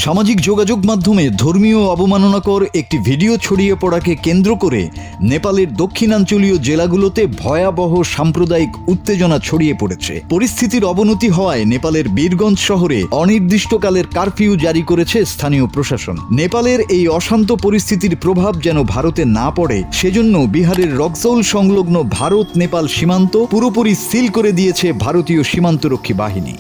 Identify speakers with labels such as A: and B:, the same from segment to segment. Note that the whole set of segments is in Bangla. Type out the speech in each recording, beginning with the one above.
A: সামাজিক যোগাযোগ মাধ্যমে ধর্মীয় অবমাননাকর একটি ভিডিও ছড়িয়ে পড়াকে কেন্দ্র করে নেপালের দক্ষিণাঞ্চলীয় জেলাগুলোতে ভয়াবহ সাম্প্রদায়িক উত্তেজনা ছড়িয়ে পড়েছে। পরিস্থিতির অবনতি হওয়ায় নেপালের বীরগঞ্জ শহরে অনির্দিষ্টকালের কারফিউ জারি করেছে স্থানীয় প্রশাসন। নেপালের এই অশান্ত পরিস্থিতির প্রভাব যেন ভারতে না পড়ে সেজন্য বিহারের রক্সৌল সংলগ্ন ভারত নেপাল সীমান্ত পুরোপুরি সিল করে দিয়েছে ভারতীয় সীমান্তরক্ষী বাহিনী।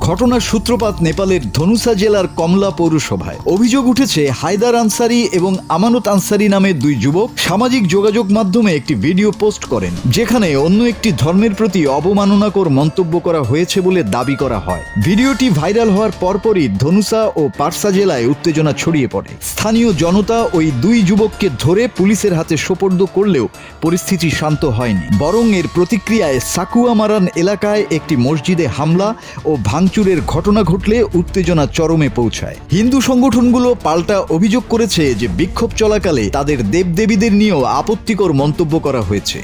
A: ঘটনার সূত্রপাত নেপালের ধনুষা জেলার কমলা পৌরসভায়। অভিযোগ উঠেছে হায়দার আনসারি এবং আমানত আনসারি নামের দুই যুবক সামাজিক যোগাযোগ মাধ্যমে একটি ভিডিও পোস্ট করেন, যেখানে অন্য একটি ধর্মের প্রতি অবমাননাকর মন্তব্য করা হয়েছে বলে দাবি করা হয়। ভিডিওটি ভাইরাল হওয়ার পরপরই ধনুষা ও পারসা জেলায় উত্তেজনা ছড়িয়ে পড়ে। স্থানীয় জনতা ওই দুই যুবককে ধরে পুলিশের হাতে সোপর্দ করলেও পরিস্থিতি শান্ত হয়নি, বরং এর প্রতিক্রিয়ায় সাকুয়ামারান এলাকায় একটি মসজিদে হামলা ও ভাঙচুরের ঘটনা ঘটলে উত্তেজনা চরমে পৌঁছায়। হিন্দু সংগঠনগুলো পাল্টা অভিযোগ করেছে যে বিক্ষোভ চলাকালে তাদের দেবদেবীদের নিয়েও আপত্তিকর মন্তব্য করা হয়েছে।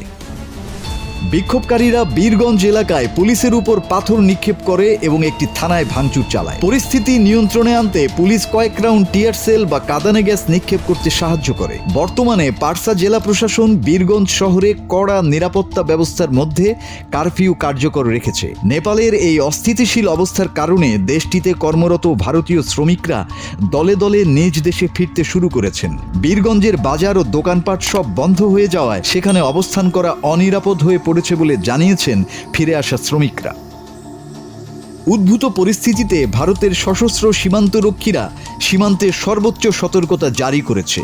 A: বিক্ষোভকারীরা বীরগঞ্জ এলাকায় পুলিশের উপর পাথর নিক্ষেপ করে এবং একটি থানায় ভাঙচুর চালায়। পরিস্থিতি নিয়ন্ত্রণে আনতে পুলিশ কয়েক রাউন্ড টিয়ার সেল বা কাঁদানে গ্যাস নিক্ষেপ করতে সাহায্য করে। বর্তমানে পারসা জেলা প্রশাসন বীরগঞ্জ শহরে কড়া নিরাপত্তা ব্যবস্থার মধ্যে কারফিউ কার্যকর রেখেছে। নেপালের এই অস্থিতিশীল অবস্থার কারণে দেশটিতে কর্মরত ভারতীয় শ্রমিকরা দলে দলে নিজ দেশে ফিরতে শুরু করেছেন। বীরগঞ্জের বাজার ও দোকানপাট সব বন্ধ হয়ে যাওয়ায় সেখানে অবস্থান করা অনিরাপদ হয়ে পড়েছে বলে জানিয়েছেন ফিরে আসা শ্রমিকরা। উদ্ভূত পরিস্থিতিতে ভারতের সশস্ত্র সীমান্তরক্ষীরা সীমান্তে সর্বোচ্চ সতর্কতা জারি করেছে।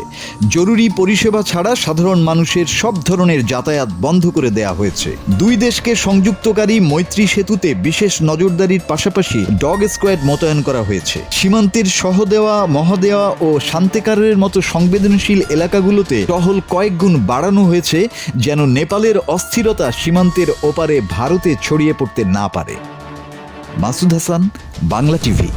A: জরুরি পরিষেবা ছাড়া সাধারণ মানুষের সব ধরনের যাতায়াত বন্ধ করে দেয়া হয়েছে। দুই দেশকে সংযুক্তকারী মৈত্রী সেতুতে বিশেষ নজরদারির পাশাপাশি ডগ স্কোয়াড মোতায়েন করা হয়েছে। সীমান্তের সহদেওয়া, মহাদেওয়া ও শান্তিকারের মতো সংবেদনশীল এলাকাগুলোতে টহল কয়েক গুণ বাড়ানো হয়েছে, যেন নেপালের অস্থিরতা সীমান্তের ওপারে ভারতে ছড়িয়ে পড়তে না পারে। মাসুদ হাসান, বাংলা টিভি।